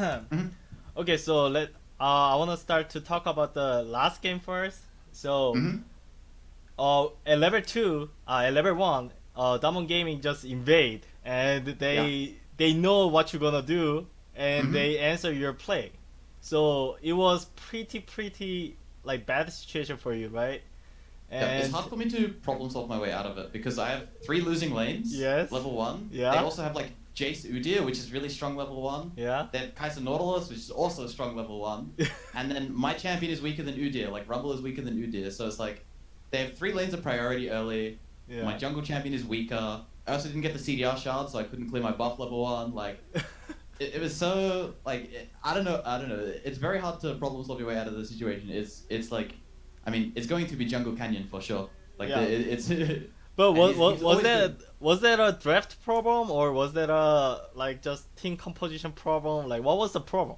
Mhm. Okay, so I want to start to talk about the last game first. So, Mhm. at level two, at level one, Diamond Gaming just invade, and Yeah. they know what you're gonna do, and Mhm. they answer your play. So it was pretty like bad situation for you, right? Yeah. It's And hard for me to problem solve my way out of it because I have three losing lanes, yes, level one. They yeah, also have like Jace Udyr, which is really strong level one. yeah, They have Kaiser Nautilus, which is also strong level one. And then my champion is weaker than Udyr. Like Rumble is weaker than Udyr. So it's like they have three lanes of priority early. My yeah. jungle champion is weaker. I also didn't get the CDR shard, so I couldn't clear my buff level one. Like it was so like I don't know. I don't know. It's very hard to problem solve your way out of the situation. It's like, I mean, it's going to be Jungle Canyon for sure. Like Yeah. it's But and he's was always that good. a draft problem, or was that a like just team composition problem? Like what was the problem?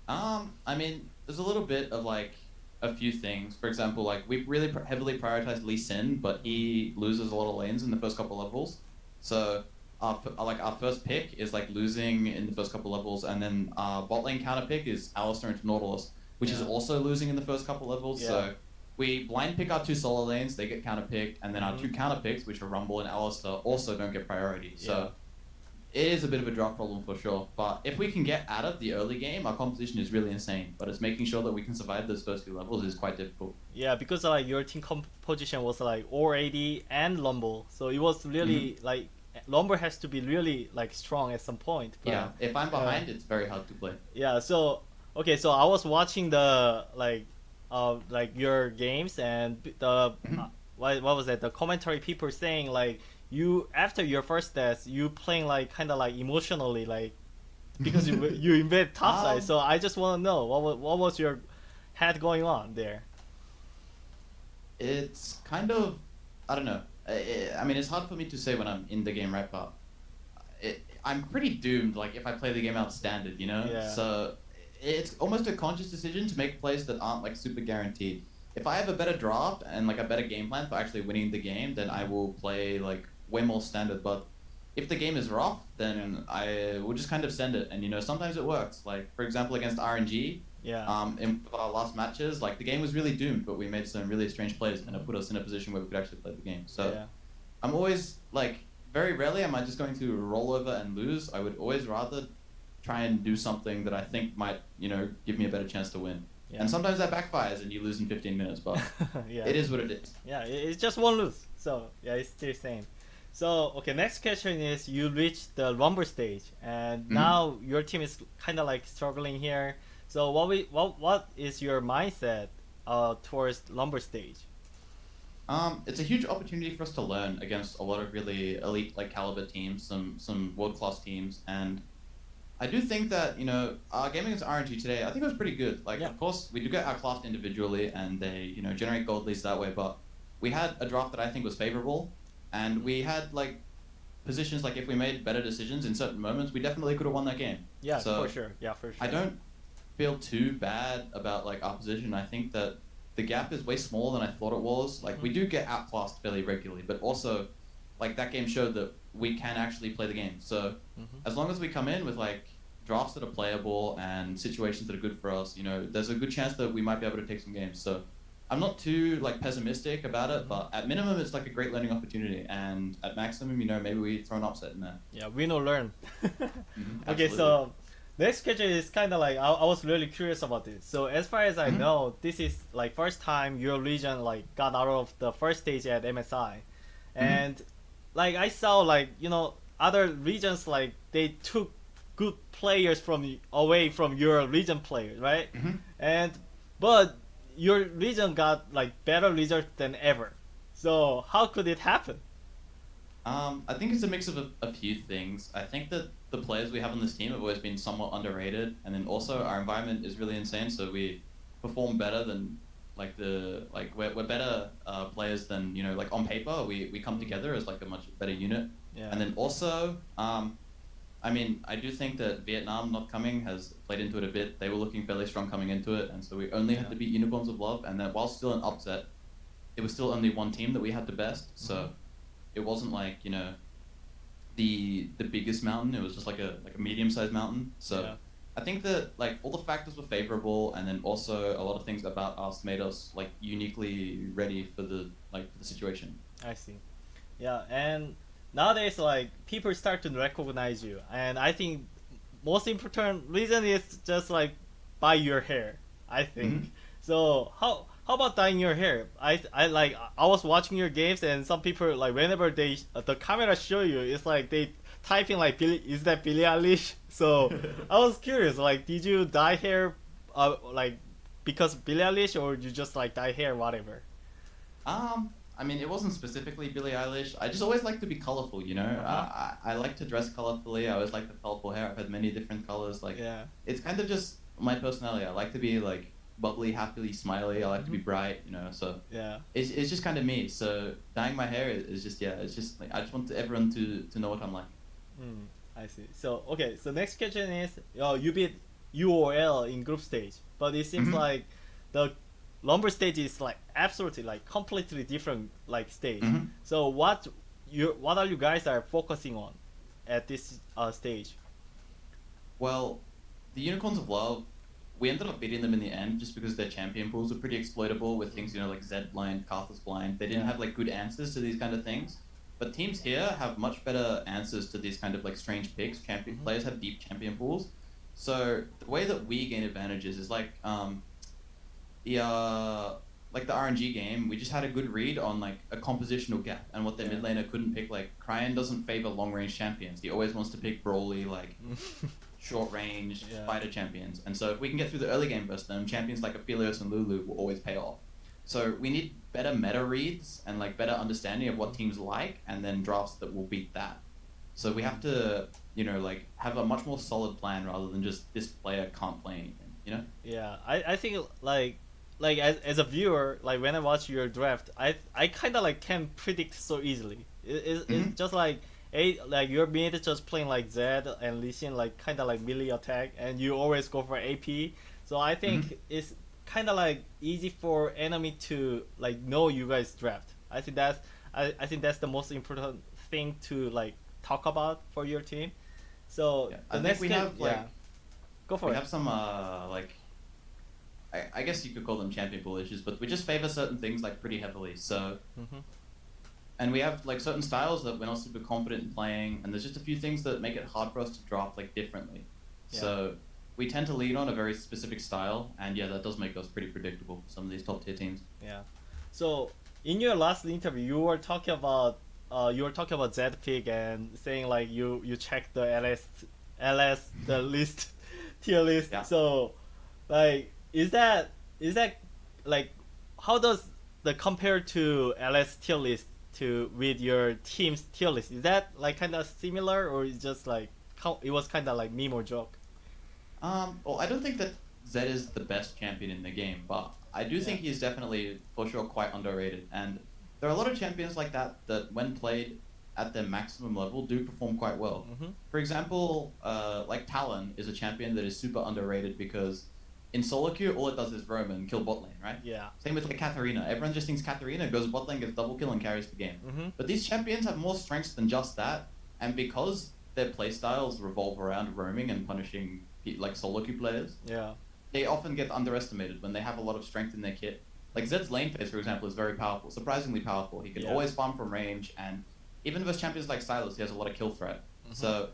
I mean, there's a little bit of like a few things. For example, like we really heavily prioritized Lee Sin, but he loses a lot of lanes in the first couple levels. So like our first pick is like losing in the first couple levels, and then our bot lane counter pick is Alistar into Nautilus, which is Yeah. also losing in the first couple levels. Yeah. So we blind pick our two solo lanes, they get counter picked, and then our Hmm. two counter picks, which are Rumble and Alistar, also don't get priority. Yeah. So it is a bit of a draft problem for sure. But if we can get out of the early game, our composition is really insane. But it's making sure that we can survive those first few levels is quite difficult. Yeah, because like your team composition was like Or AD and Lumble, so it was Hmm. really like Lumble has to be really like strong at some point. Yeah, But if I'm uh, behind, it's very hard to play. yeah, so okay, so I was watching the like your games and the Hmm. what was that? The commentary people saying like you after your first death, you playing like kind of like emotionally like because you invade topside. um, So I just want to know what was your head going on there? it's kind of, I don't know. I mean, it's hard for me to say when I'm in the game, right? But I'm pretty doomed. Like if I play the game out standard, you know. Yeah, So it's almost a conscious decision to make plays that aren't like super guaranteed. If I have a better draft and like a better game plan for actually winning the game, then I will play like way more standard. But if the game is rough, yeah, then I will just kind of send it. And you know, sometimes it works. Like for example, against RNG, yeah, in our last matches, like the game was really doomed, but we made some really strange plays, and it put us in a position where we could actually play the game. So yeah. I'm always like, very rarely am I just going to roll over and lose. I would always rather try and do something that I think might, you know, give me a better chance to win. Yeah. And sometimes that backfires and you lose in 15 minutes, but Yeah. it is what it is. Yeah, it's just one lose. So yeah, it's still same. So okay, next question is you reached the Rumble stage, and Hmm. now your team is kind of like struggling here. So what is your mindset towards Rumble stage? It's a huge opportunity for us to learn against a lot of really elite like caliber teams, some world class teams, and I do think that, you know, our gaming against RNG today, I think it was pretty good. Like, Yeah. of course, we do get outclassed individually, and they, you know, generate gold leads that way. But we had a draft that I think was favorable, and we had like positions like if we made better decisions in certain moments, we definitely could have won that game. Yeah, for So sure. Yeah, for I sure. don't feel too bad about like our position. I think that the gap is way smaller than I thought it was. Like we Hmm. do get outclassed fairly regularly, but also like that game showed that we can actually play the game. So Hmm. as long as we come in with like drafts that are playable and situations that are good for us, you know, there's a good chance that we might be able to take some games. So I'm not too like pessimistic about it, Hmm. but at minimum it's like a great learning opportunity, and at maximum, you know, maybe we throw an upset in there. Yeah, win or learn. Okay, Absolutely. so next question is kind of like I was really curious about this. So as far as I Hmm. know, this is like first time your region like got out of the first stage at MSI, Hmm. and like I saw like other regions like they took good players from away from your region players, right? Hmm. And but your region got like better results than ever. So how could it happen? I think it's a mix of a few things. I think that the players we have on this team have always been somewhat underrated, and then also our environment is really insane. So we perform better than like we're better players than, you know, like on paper we come Mm. together as like a much better unit, Yeah. and then also I mean, I do think that Vietnam not coming has played into it a bit. They were looking fairly strong coming into it, and so we only had Yeah. to beat Unicorns of Love, and that while still an upset, it was still only one team that we had to best. Hmm. So it wasn't like, you know, the biggest mountain. It was just like a medium sized mountain. So Yeah. I think that like all the factors were favorable, and then also a lot of things about us made us like uniquely ready for the situation. I see. Yeah, and nowadays like people start to recognize you, and I think most important reason is just like by your hair. I think. Hmm. So how about dyeing your hair? I was watching your games, and some people like whenever they the camera show you, it's like they typing like Billy, is that Billie Eilish? So I was curious, like did you dye hair, like because Billie Eilish, or you just like dye hair whatever? I mean, it wasn't specifically Billie Eilish. I just always like to be colorful, you know. Uh-huh. I like to dress colorfully. I always like the colorful hair. I've had many different colors. Like, Yeah. it's kind of just my personality. I like to be like bubbly, happy, smiley. I like to be bright, you know. So Yeah. it's just kind of me. So dyeing my hair is just yeah. It's just like I just want everyone to know what I'm like. Hmm. I see. So okay. So next question is, you beat UOL in group stage, but it seems Hmm. like the lumber stage is like absolutely like completely different like stage. Hmm. So what are you guys are focusing on at this stage? Well, the Unicorns of Love, we ended up beating them in the end just because their champion pools were pretty exploitable with things, you know, like Zed blind, Karthus blind. They didn't Yeah. have like good answers to these kind of things. But teams here have much better answers to these kind of like strange picks. Champion Mhm. players have deep champion pools. So the way that we gain advantages is the like the RNG game, we just had a good read on like a compositional gap and what their Yeah. mid laner couldn't pick. Like Cryan doesn't favor long range champions. He always wants to pick brawly like short range Yeah. fighter champions. And so if we can get through the early game versus them, champions like Aphelios and Lulu will always pay off. So we need better meta reads and like better understanding of what teams like, and then drafts that will beat that. So we have to, you know, like have a much more solid plan rather than just this player can't play anything, you know? Yeah, I think like as a viewer, like when I watch your draft, I kind of like can predict so easily. It's Hmm. just like like your mid just playing like Zed and Lee Sin like kind of like melee attack, and you always go for AP. So I think Hmm. it's kind of like easy for enemy to like know you guys draft. I think that's the most important thing to like talk about for your team. So Yeah. the I think next we game, have like yeah, go for we it. have some like I guess you could call them champion pool issues, but we just favor certain things like pretty heavily. So Hmm. and we have like certain styles that we're not super confident in playing, and there's just a few things that make it hard for us to draft like differently. Yeah. So we tend to lean on a very specific style, and yeah, that does make us pretty predictable for some of these top tier teams. Yeah. So in your last interview, you were talking about Zpig and saying like you check the LS the list tier list. Yeah. So like is that like how does the compare to LS tier list to with your team's tier list? Is that like kind of similar, or is just like it was kind of like meme or joke? Well, I don't think that Zed is the best champion in the game, but I do think he's definitely for sure quite underrated. And there are a lot of champions like that when played at their maximum level do perform quite well. Mm-hmm. For example, like Talon is a champion that is super underrated because in solo queue all it does is roam and kill bot lane, right? Yeah. Same with like Katarina. Everyone just thinks Katarina goes bot lane, gets double kill, and carries the game. Mm-hmm. But these champions have more strengths than just that, and because their playstyles revolve around roaming and punishing like solo queue players, Yeah. they often get underestimated when they have a lot of strength in their kit. Like Zed's lane phase, for example, is very powerful, surprisingly powerful. He can Yeah. always farm from range, and even versus champions like Silas, he has a lot of kill threat. Mhm. So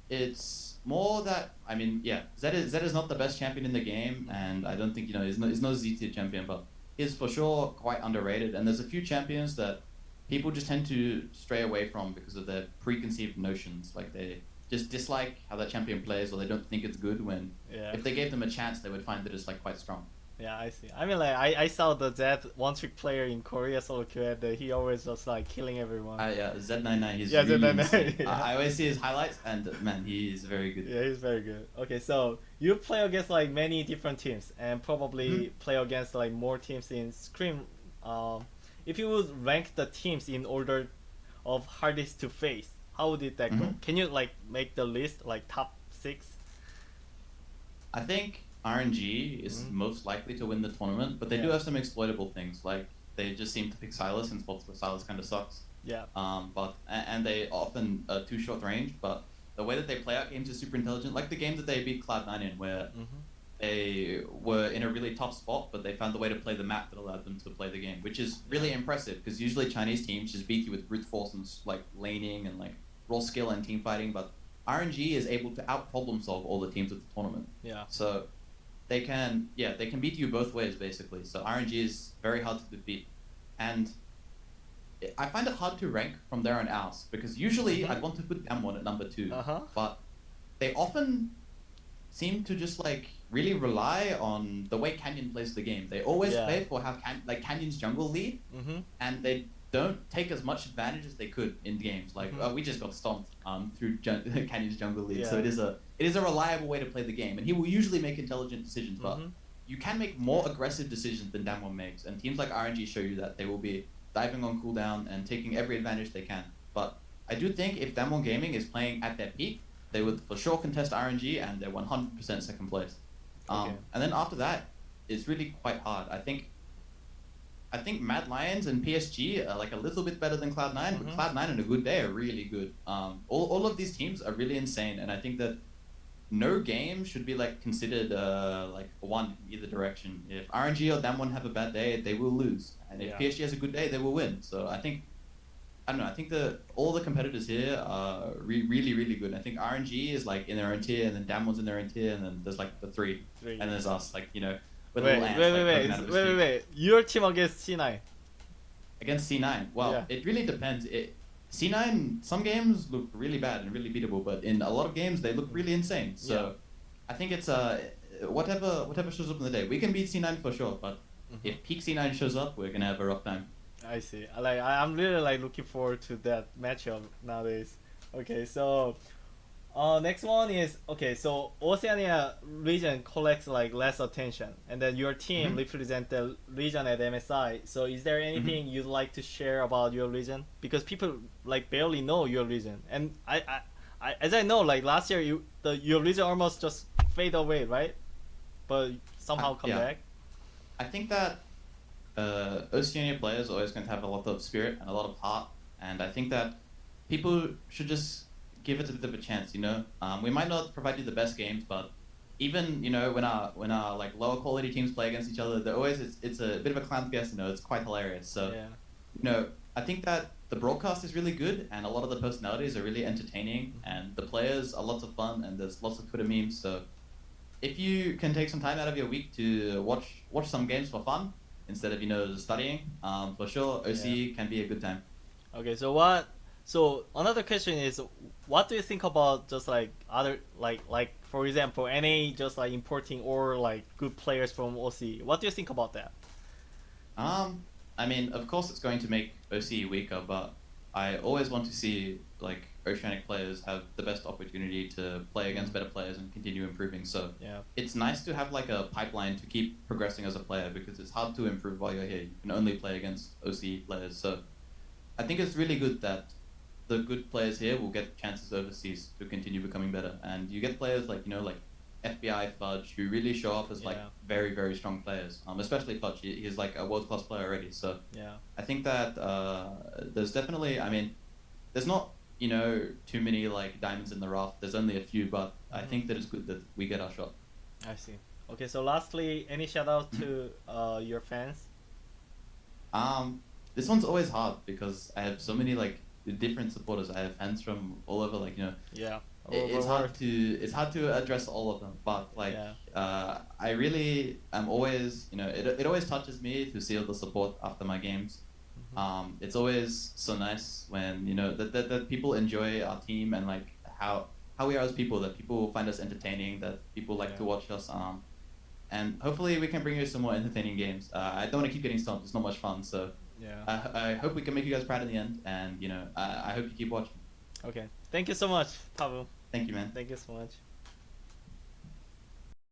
it's more that I mean, yeah, Zed is not the best champion in the game, and I don't think he's no Z tier champion, but he's for sure quite underrated. And there's a few champions that people just tend to stray away from because of their preconceived notions. Like they just dislike how that champion plays, or they don't think it's good. When Yeah. if they gave them a chance, they would find that it's like quite strong. Yeah, I see. I mean, like, I saw the Zed one trick player in Korea solo queue, and he always was like killing everyone. Yeah, Z99, he's Yeah, really Z99, insane. yeah. I always see his highlights, and man, he is very good. Yeah, he's very good. Okay, so you play against like many different teams, and probably play against like more teams in Scream. If you would rank the teams in order of hardest to face, how would that go? Mhm. Can you like make the list like top 6? I think RNG is Mhm. most likely to win the tournament, but they do Yeah. have some exploitable things. Like they just seem to pick Silas in spots where Silas kind of sucks. Yeah. And they often are too short range, but the way that they play out games is super intelligent. Like the game that they beat Cloud9 in, where Mm-hmm. they were in a really tough spot, but they found the way to play the map that allowed them to play the game, which is really impressive because usually Chinese teams just beat you with brute force and like laning and like raw skill and team fighting, but RNG is able to out problem solve all the teams at the tournament. Yeah. So they can beat you both ways basically. So RNG is very hard to defeat, and I find it hard to rank from there on out because usually I'd want to put Damwon at number 2, but they often seem to just like really rely on the way Canyon plays the game. They always play for how Canyon's jungle lead, and they don't take as much advantage as they could in games. Like we just got stomped through Canyon's jungle lead, so it is a reliable way to play the game, and he will usually make intelligent decisions. But you can make more aggressive decisions than Damwon makes, and teams like RNG show you that they will be diving on cooldown and taking every advantage they can. But I do think if Damwon Gaming is playing at their peak, they would for sure contest RNG, and they're 100% second place. And then after that, it's really quite hard. I think Mad Lions and PSG are like a little bit better than Cloud9, but Cloud9 on a good day are really good. All of these teams are really insane, and I think that no game should be like considered like one in either direction. If RNG or Damwon have a bad day, they will lose, and if PSG has a good day, they will win. So I think all the competitors here are really, really good. I think RNG is like in their own tier, and then Damwon's in their own tier, and then there's like the three. And there's us, like, you know, with little ants. Wait. Your team against C9. Against C9? Well, it really depends. C9, some games look really bad and really beatable, but in a lot of games they look really insane. So I think it's whatever shows up in the day. We can beat C9 for sure, but if peak C9 shows up, we're gonna have a rough time. I see. I'm really like looking forward to that matchup nowadays. Okay, so next one is so Oceania region collects like less attention, and then your team represent the region at MSI. So is there anything you'd like to share about your region? Because people like barely know your region, and I as I know, like last year your region almost just fade away, right? But somehow come back. I think that Oceania players are always going to have a lot of spirit and a lot of heart, and I think that people should just give it a bit of a chance. You know, we might not provide you the best games, but even when our like lower quality teams play against each other, they're always it's a bit of a clown fest. It's quite hilarious. So I think that the broadcast is really good, and a lot of the personalities are really entertaining, and the players are lots of fun, and there's lots of Twitter memes. So if you can take some time out of your week to watch some games for fun instead of studying, for sure OC can be a good time. Okay, so another question is, what do you think about just like other like for example NA just like importing or like good players from OC? What do you think about that? I mean, of course it's going to make OC weaker, but I always want to see like Oceanic players have the best opportunity to play against better players and continue improving. So it's nice to have like a pipeline to keep progressing as a player, because it's hard to improve while you're here. You can only play against OC players. So I think it's really good that the good players here will get chances overseas to continue becoming better, and you get players like like FBI Fudge, who really show up as like very, very strong players. Especially Fudge, he's like a world-class player already. So I think that there's definitely, I mean, there's not too many like diamonds in the rough. There's only a few, but I think that it's good that we get our shot. I see. Okay, so lastly, any shout out to your fans? This one's always hard because I have so many like different supporters. I have fans from all over, like it's hard to address all of them, but like I really am always it always touches me to see all the support after my games. It's always so nice when that people enjoy our team, and like how we are as people, that people find us entertaining, that people like to watch us, and hopefully we can bring you some more entertaining games. I don't want to keep getting stomped, it's not much fun, so I hope we can make you guys proud in the end, and I hope you keep watching. Okay, thank you so much, Pabu. Thank you, man. Thank you so much.